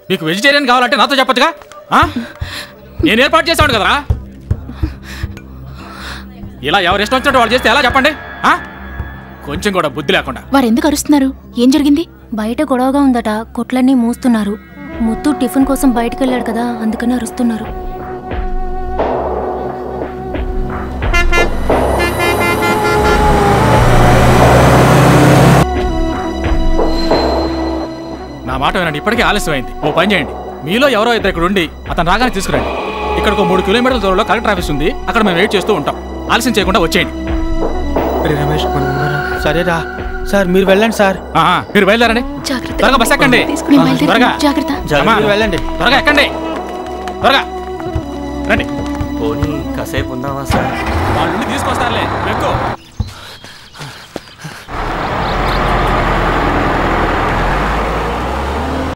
మీకు వెజిటేరియన్ కావాలంటే నాతో చెప్పొచ్చుగా. నేను ఏర్పాటు చేసాను కదరా. ఇలా ఎవరు ఇష్టం వచ్చినట్టు వాళ్ళు చేస్తే ఎలా చెప్పండి? కొంచెం కూడా బుద్ధి లేకుండా. వారు ఎందుకు అరుస్తున్నారు? ఏం జరిగింది? బయట గొడవగా ఉందట, కొట్లన్నీ మూస్తున్నారు. ముత్తు టిఫిన్ కోసం బయటకు వెళ్ళాడు కదా, అందుకని అరుస్తున్నారు. నా మాట వినండి, ఇప్పటికే ఆలస్యమైంది. ఓ పని చేయండి, మీలో ఎవరో ఇద్దరు ఇక్కడ ఉండి అతను రాగానే తీసుకురండి. ఇక్కడ 3 కిలోమీటర్ల దూరంలో కలెక్టర్ ఆఫీస్ ఉంది, అక్కడ మేము వెయిట్ చేస్తూ ఉంటాం. ఆలస్యం చేయకుండా వచ్చేయండి. రమేష్ సరేరా సార్, మీరు వెళ్ళండి సార్. మీరు బయలుదేరండి. త్వరగా బస్ ఎక్కండి. వెళ్ళండి, త్వరగా ఎక్కండి, త్వరగా రండి. పోనీ కాసేపు ఉందామా సార్? వాళ్ళు తీసుకొస్తారులే. ఎక్కువ